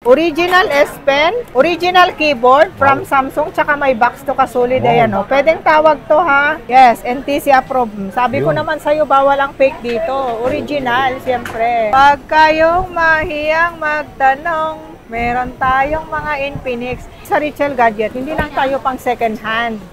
Original S Pen, original keyboard from Samsung, tsaka may box to kasulid. Ayan o. Pwedeng tawag to ha. Yes, NTC approved. Sabi ko naman sa'yo, bawal ang fake dito. Original, siyempre. Pag kayong mahiyang magtanong, meron tayong mga Infinix. Sa Richel Gadget, hindi lang tayo pang second hand.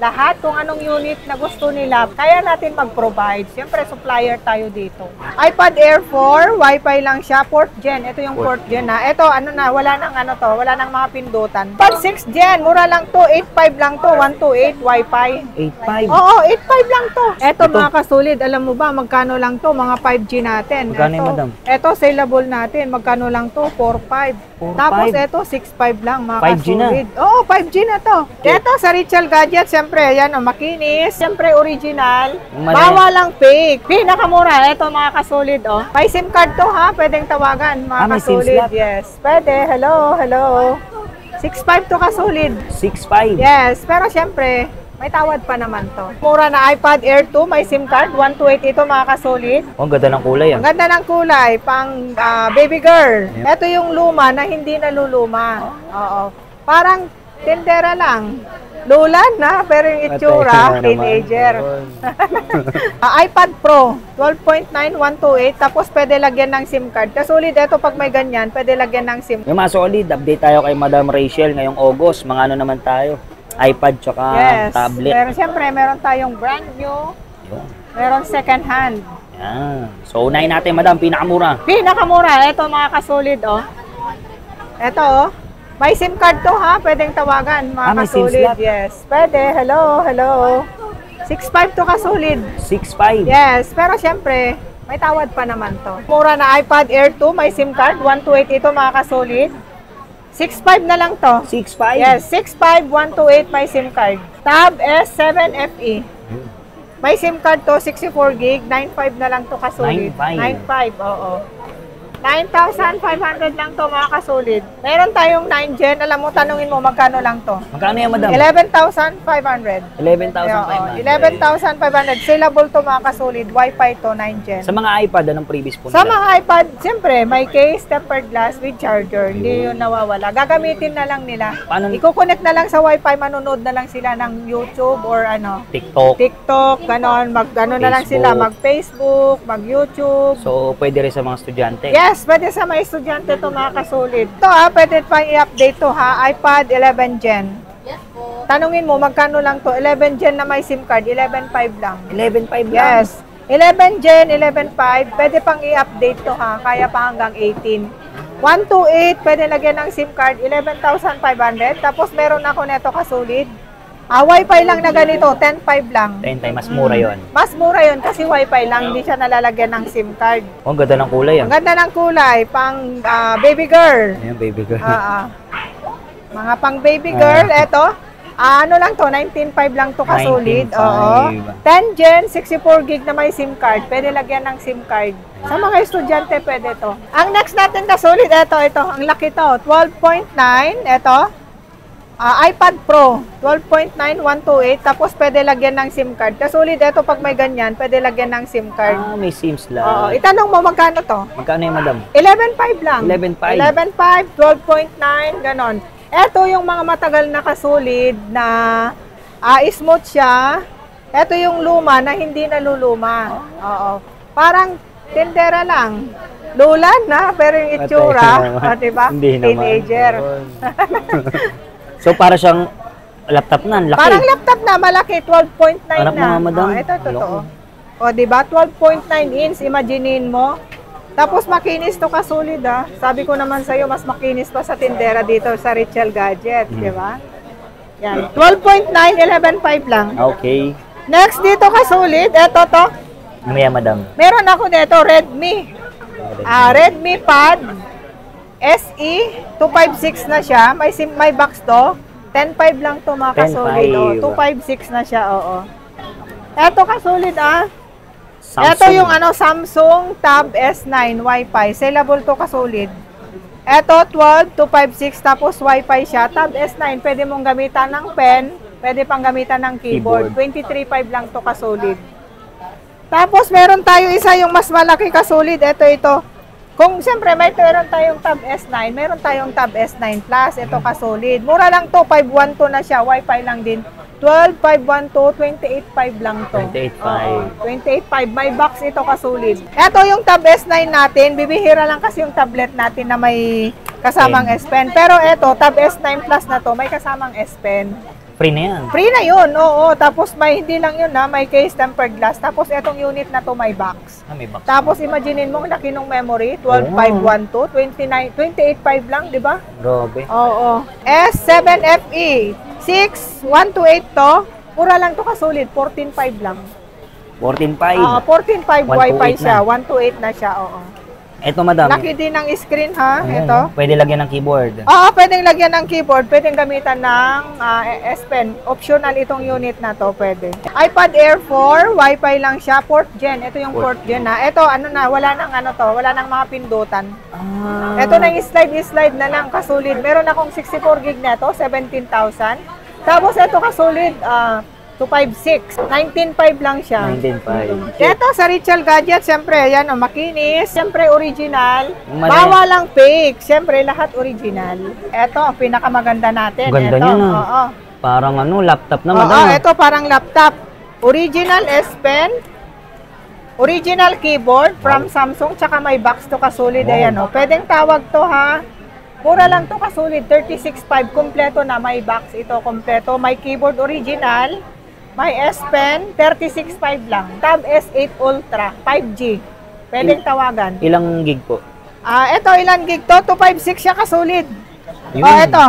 Lahat kung anong unit na gusto nila, kaya natin mag-provide. Siyempre, supplier tayo dito. iPad Air 4, Wi-Fi lang siya, 4th gen. Ito yung 4th gen na. Ito, ano na, wala nang ano to, wala nang mga pindutan. iPad 6th gen, mura lang to, 8.5 lang to, 128 Wi-Fi. 8.5? Oo, 8.5 lang to. Ito mga kasulid, alam mo ba, magkano lang to, mga 5G natin. Magkano yun, madam? Ito, saleable natin, magkano lang to, 4.5. Tapos ito, 6.5 lang mga 5G kasulid. na? Oo, 5G na to. Ito, sa Richel Gadget, siyempre, yan, makinis. Siyempre, original. Bawal lang fake. Pinakamura. Ito, mga kasulid, oh. May SIM card to, ha? Pwedeng tawagan, mga kasulid. Yes. Pwede. Hello, hello. 6.5 to kasulid. 6.5? Yes. Pero, siyempre, may tawad pa naman to. Mura na iPad Air 2, may SIM card. 128 ito, mga kasulid. Oh, ang ganda ng kulay, Ang ganda ng kulay. Pang baby girl. Ito yung luma na hindi naluluma. Oo. Parang tindera lang. Lulan na, pero yung itsura, teenager. iPad Pro, 12.9128, tapos pwede lagyan ng SIM card. Kasulid, ito pag may ganyan, pwede lagyan ng SIM card. Yung mga solid, update tayo kay Madam Rachel ngayong August. Mga ano naman tayo? iPad tsaka tablet. Pero siyempre, meron tayong brand new, meron second hand. Yan. So, unahin natin, Madam, pinakamura. Pinakamura, ito mga kasulid, oh. Ito, oh. May SIM card to ha, pwedeng tawagan mga kasulid. Yes, pwede. Hello, hello. 6.5 to kasulid. 6.5? Yes, pero syempre, may tawad pa naman to. Mura na iPad Air 2, may SIM card, 128 ito mga kasulid. 6.5 na lang to. 6.5? Yes, 6.5, 128 may SIM card. Tab S7 FE. May SIM card to, 64 gig, 9.5 na lang to kasulid. 9.5, oo. 9,500 lang to mga kasulid. Meron tayong 9 gen. Alam mo, tanungin mo, magkano lang to? Magkano yan, Madam? 11,500. 11,500. 11,500. Saleable to mga kasulid. Wi-Fi to, 9 gen. Sa mga iPad, anong previous po nila? Sa mga iPad, siyempre, may case, tempered glass with charger. Hindi yun nawawala. Gagamitin na lang nila. Paano? Iko-connect na lang sa Wi-Fi, manonood na lang sila ng YouTube or ano. TikTok, ganon. Mag-ano na lang sila, mag-Facebook, mag-YouTube. So, pwede rin sa mga estudyante? Yes, pwede sa mga estudyante to mga kasulid. Ito ha, pwede pa i-update to ha, iPad 11 Gen. Yes po. Tanungin mo, magkano lang to? 11 Gen na may SIM card, 11.5 lang. 11.5 lang? Yes. 11 Gen, 11.5, pwede pang i-update to ha, kaya pa hanggang 18. 128, pwede lagyan ng SIM card, 11,500. Tapos meron ako neto kasulid. Wi-Fi lang na ganito, 10.5 lang. 10.5, mas mura yon. Mas mura yon kasi Wi-Fi lang, hindi siya nalalagyan ng SIM card. Oh, ang ganda ng kulay. Ang ganda ng kulay, pang baby girl. Ayan, baby girl. Mga pang baby girl, eto. Ano lang to, 19.5 lang to kasulid. 19.5. Oo. 10 Gen, 64 gig na may SIM card. Pwede lagyan ng SIM card. Sa mga estudyante, pwede to. Ang next natin kasulid, ito. Ang laki to, 12.9, eto. iPad Pro, 12.9128, tapos pwede lagyan ng SIM card. Kasulid, ito pag may ganyan, pwede lagyan ng SIM card. May SIM slot. Oo, itanong mo magkano to? Magkano yan, Madam? 11.5 lang. 11.5. 11.5, 12.9, ganon. Ito yung mga matagal na kasulid na smooth siya. Ito yung luma na hindi naluluma. Oo. Parang tindera lang. Lulan na, pero yung itsura, diba? Teenager. So, para siyang laptop na, laki. Parang laptop na, malaki, 12.9 na. Anak mga Madam. Ito, totoo. O, diba? 12.9 inch, imaginein mo. Tapos, makinis to kasulid, ha. Sabi ko naman sa'yo, mas makinis pa sa tindera dito sa Richel Gadget, diba? Yan. 12.9, 11.5 lang. Okay. Next dito kasulid, eto to. Ano yan, Madam? Meron ako dito, Redmi. Redmi Pad SE 256 na siya. May box to. 10.5 lang to mga kasulid. 256 na siya, oo. Eto kasulid Ito yung Samsung Tab S9 Wi-Fi. Saleable to kasulid. Eto 12 256 tapos Wi-Fi siya. Tab S9 pwede mong gamitan ng pen, pwede pang gamitan ng keyboard. 23.5 lang to kasulid. Tapos meron tayo isa yung mas malaki kasulid. Ito. Kung siyempre meron tayong Tab S9, meron tayong Tab S9 Plus. Ito ka-solid. Mura lang to, 512 na siya. Wi-Fi lang din. 12,512, 28,500 lang to. 28,500. 28,500. May box ito ka-solid. Ito yung Tab S9 natin. Bibihira lang kasi yung tablet natin na may kasamang S Pen. Pero ito, Tab S9 Plus na to, may kasamang S Pen. Free na yan. Free na yun, oo. Tapos may hindi lang yun na, may case tempered glass. Tapos etong unit na to may box. May box. Tapos imaginein mo, laki ng memory, 12,512, 28,500 lang, di ba? Grabe. Oo. S7FE, 6128 to. Mura lang to ka-solid, 14,500 lang. 14,500. 14,500 Wi-Fi 128 siya, na. 128 na siya, oo. Ito, madam. Laki din ng screen ha, Ayan, ito. Pwede lagyan ng keyboard. Oo, pwedeng lagyan ng keyboard, pwedeng gamitan ng S Pen. Optional itong unit na to, pwede. iPad Air 4, Wi-Fi lang siya, 4th gen. Ito yung 4th gen na. Ito, ano na, wala nang ano to, wala nang mga pindutan. Ito na slide na lang, kasulid. Meron akong 64 gig na to, 17,000. Tapos ito kasulid, 256, 19,500 lang siya. 19,500. Ito sa Richel Gadget, siyempre, yan o, makinis, siyempre original, Mali. bawal lang fake, siyempre lahat original. Ito, ang pinakamaganda natin. Ganda ito, niya na. oo. Parang ano, laptop na, Oo, madam. ito parang laptop. Original S Pen, original keyboard from Samsung, tsaka may box to kasulid. Wow. Ayan o, pwedeng tawag to ha. Mura lang to kasulid, 36,500, kompleto na, may box ito, kompleto. May keyboard original, may S Pen, 36,500 lang. Tab S8 Ultra, 5G. Pwedeng tawagan. Ilang gig po? Ito, ilan gig to? 256 siya kasulid. Yun. Ito.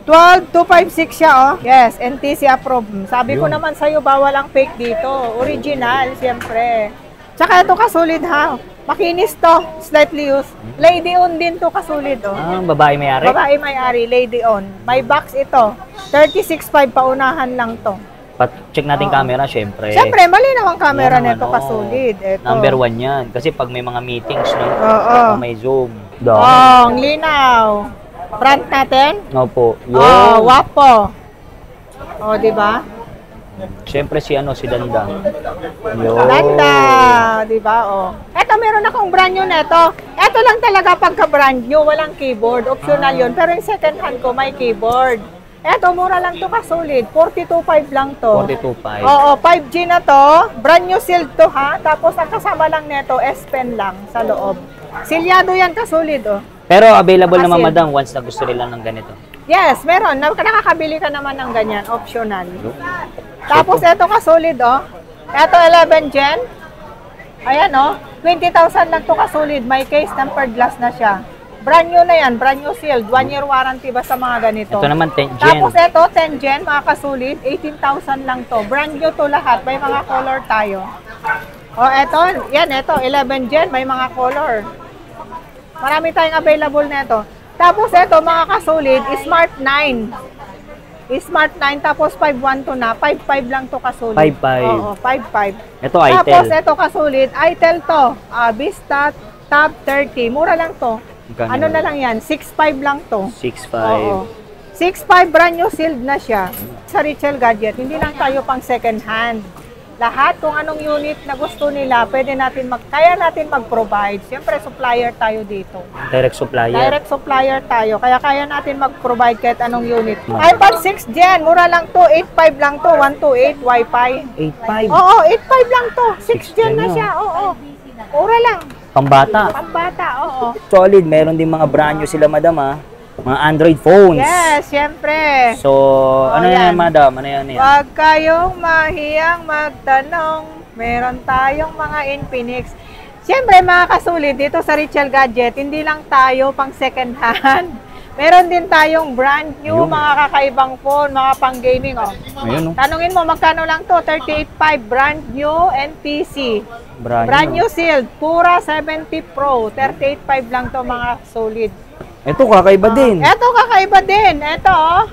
12,256 siya, oh. Yes, NTC approved. Sabi ko Yun. naman sa'yo, bawal ang fake dito. Original, siyempre. Tsaka ito kasulid, ha? Makinis to, slightly used. Lady on din to kasulid, oh. Babae may-ari? Babae may-ari, lady on. May box ito. 36,500, paunahan lang to. Check natin Oo. camera, syempre. Siyempre, malinaw ang camera Yan ang nito ano, kasulid. Ito. Number 1 yan. Kasi pag may mga meetings, no? Oo. May Zoom. Oh, ang linaw. Front natin. Opo. Yun. Oh, wapo. Oh, di ba? Syempre si Dandang. Yun. Ganda, di ba? Oh. Eto, meron akong brand new neto. Eto lang talaga pagka brand new, walang keyboard. Optional yun. Pero yung second hand ko, may keyboard. Eto, mura lang to kasulid. 42,500 lang to. 42,500. Oo, 5G na to. Brand new sealed to ha. Tapos ang kasama lang neto, S Pen lang sa loob. Silyado yan kasulid, oh. Pero available naman, Kasi- madam, once na gusto nila ng ganito. Yes, meron. Nakakabili ka naman ng ganyan. Optional. Tapos eto kasulid, oh. Eto 11 gen. Ayan, oh. 20,000 lang to kasulid. May case tempered glass na siya. Brand new na yan. Brand new sealed. 1 year warranty ba sa mga ganito. Ito naman 10 gen. Tapos eto 10 gen, mga kasulid. 18,000 lang to. Brand new to lahat. May mga color tayo. Oh, eto. Yan, eto. 11 gen. May mga color. Marami tayong available na ito. Tapos eto, mga kasulid, Smart 9. Smart 9, tapos 512 na. 5.5 lang to kasulid. 5.5. Oo, 5.5. Ito, Tapos Itel. eto kasulid, Itel to. Vista Tab 30. Mura lang to. Magkano Ano na yun? lang yan? 6.5 lang to. 6.5. Oo. 6.5, brand new sealed na siya. Sa Richel Gadget, hindi lang tayo pang second hand. Lahat, kung anong unit na gusto nila, pwede natin kaya natin mag-provide. Siyempre, supplier tayo dito. Direct supplier. Direct supplier tayo, kaya kaya natin mag-provide kahit anong unit. iPad 6 Gen, mura lang to, 8.5 lang to, 128 Wi-Fi. 8.5. Oo, 8.5 lang to, 6 6 Gen Gen na yun. siya, oo. Mura lang, Pambata. pambata, oo. Solid. Meron din mga brand new sila, madam, ha? Mga Android phones. Yes, siyempre. So, ano yan. yan, madam? Ano yan? Huwag kayong mahiyang magtanong, meron tayong mga Infinix. Siyempre, mga kasulit, dito sa Richel Gadget, hindi lang tayo pang second hand. Meron din tayong brand new, Ayun. mga kakaibang phone, mga pang gaming. Oh. Ayun, no? Tanungin mo, magkano lang to? 38.5, brand new NPC. Brand new sealed, Pura 70 Pro, 38.5 lang to, mga solid. Ito, kakaiba din. Eto, kakaiba din. Eto, oh.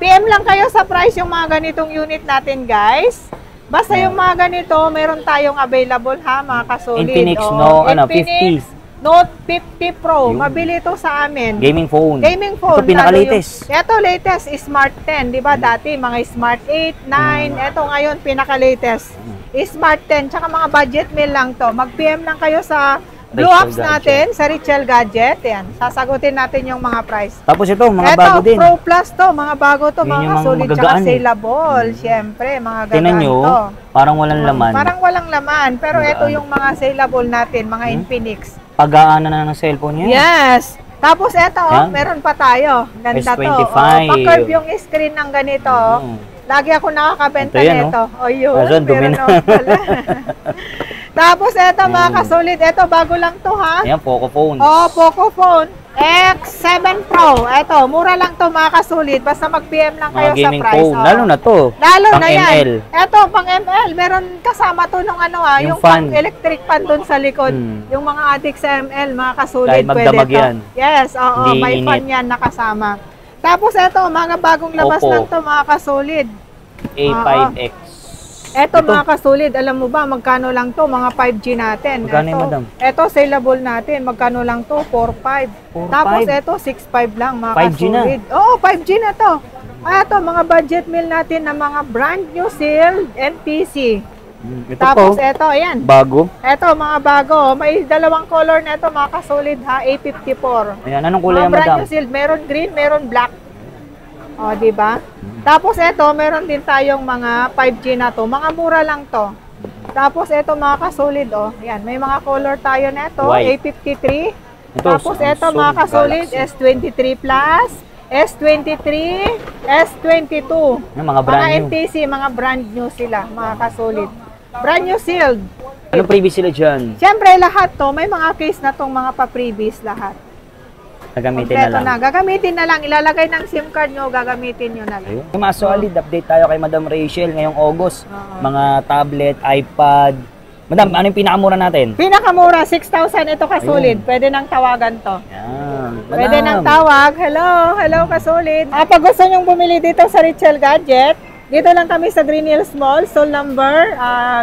PM lang kayo sa price yung mga ganitong unit natin, guys. Basta yung mga ganito, meron tayong available ha, mga kasolid. Infinix, Oh, no, Infinix 50. Note 50 Pro. Yun. Mabili to sa amin. Gaming phone. Gaming phone. Ito, pinaka-latest. Ito, latest, Smart 10. Di ba dati, mga Smart 8, 9. Ito ngayon, pinaka-latest. Smart 10. Tsaka mga budget meal lang to. Mag-PM lang kayo sa Blue Rachel Ops Gadget. natin sa Rachel Gadget. Yan. Sasagutin natin yung mga price. Tapos ito, mga Ito, bago din. Pro Plus to. Mga bago to. Yun yung Mga mga solid tsaka magagaan eh. saleable. Siyempre, mga gagaan Tingnan nyo, to. parang walang laman. Parang walang laman. Pero ito Magaan. yung mga saleable natin. Mga Infinix. Pag-aana na ng cellphone yan. Yes. Tapos ito, Yan. meron pa tayo. Ganda to. S25. Pa-curve yung screen ng ganito. Lagi ako nakakabenta Ito yan, nito. O yun, Ayan, dumi meron na. ako pala. Tapos eto mga kasolid, eto bago lang to ha. Ayan, Poco phone. Oh, Poco phone. X7 Pro. Eto, mura lang to mga kasolid. Basta mag-PM lang kayo Mga sa gaming price. phone. Oh. Lalo na to. Lalo Pang na yan. ML. Eto, pang ML. Meron kasama to nung ano ha, Yung yung fan. pang electric fan dun sa likod. Hmm. Yung mga adik sa ML, mga kasolid, Kahit pwede magdamag to. yan. Yes, oo, Hindi may init. fan yan nakasama. Tapos eto, mga bagong labas Oppo. lang to mga kasolid. A5X. Eto mga kasulid, alam mo ba magkano lang to mga 5G natin? Magkano Eto, yun, madam? Eto saleable natin, magkano lang to? 4.5. 4.5. Tapos eto 6.5 lang mga 5G na. kasulid. Oo, 5G na to. Eto mga budget meal natin na mga brand new sealed NTC. Ito Tapos po, eto, ayan. bago. Eto mga bago, may dalawang color na ito mga kasulid ha, A54. Ayan, anong kulay Mga yan, brand madam? new sealed, meron green, meron black. O, di ba? Tapos eto, meron din tayong mga 5G na to. Mga mura lang to. Tapos eto mga kasolid, oh. Yan, may mga color tayo neto, White. A53. Ito, Tapos eto Samsung mga kasolid, Galaxy. S23 Plus, S23, S22. Yung mga brand Mga new. NTC, mga brand new sila, mga kasolid. Brand new sealed. Anong previous sila dyan? Siyempre lahat to, may mga case na tong mga pa-previous lahat. Nagamitin na Kompleto lang. Gagamitin na lang. Ilalagay ng SIM card nyo, gagamitin nyo na lang. Ayun. Mga solid, update tayo kay Madam Rachel ngayong August. Oo. Mga tablet, iPad. Madam, ano yung pinakamura natin? Pinakamura, 6,000 ito kasulid. Pwede nang tawagan to. Yan. Pwede nang tawag. Hello kasulid. Pag gusto nyong bumili dito sa Rachel Gadget, dito lang kami sa Green Hills Mall, stall number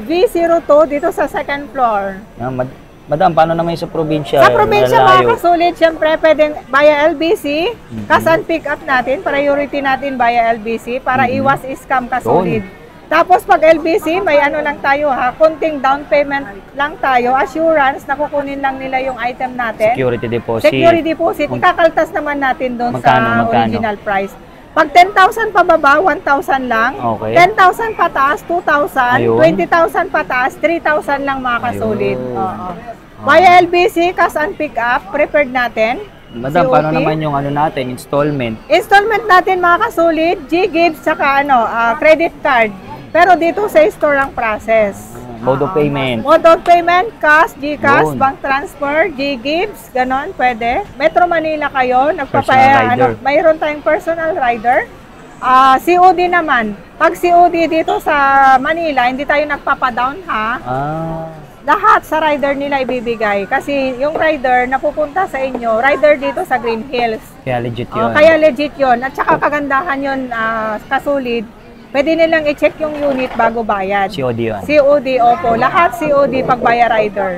V02, dito sa second floor. Yan, Madam, paano naman yung sa probinsya? Sa probinsya Malayo. mga kasulid, syempre pwedeng via LBC, cash and pick up natin, priority natin via LBC para iwas scam kasulid. Tapos pag LBC, may ano lang tayo ha, konting down payment lang tayo, assurance na kukunin lang nila yung item natin. Security deposit. Security deposit, ikakaltas naman natin doon sa Magkano? original price. Pag 10,000 pababa, 1,000 lang. Okay. 10,000 pataas, 2,000. Ayun. 20,000 pataas, 3,000 lang mga kasulid. Ayun. Oo. Via LBC, cash and pick up, prepared natin. Madam, COP. paano naman yung ano natin, installment? Installment natin mga kasulid, G-Gives, saka credit card. Pero dito sa store ang process. Mode of payment. Mode of payment, cash, GCash, Yun. bank transfer, G-Gives, ganon, pwede. Metro Manila kayo, Personal rider. mayroon tayong personal rider. COD naman. Pag COD dito sa Manila, hindi tayo nagpapadown ha. Lahat sa rider nila ibibigay. Kasi yung rider na pupunta sa inyo, rider dito sa Green Hills. Kaya legit yun. Kaya legit yun. At saka kagandahan yun, kasulid. Pwede nilang i-check yung unit bago bayad. COD yun. COD, opo. Lahat COD pag via rider.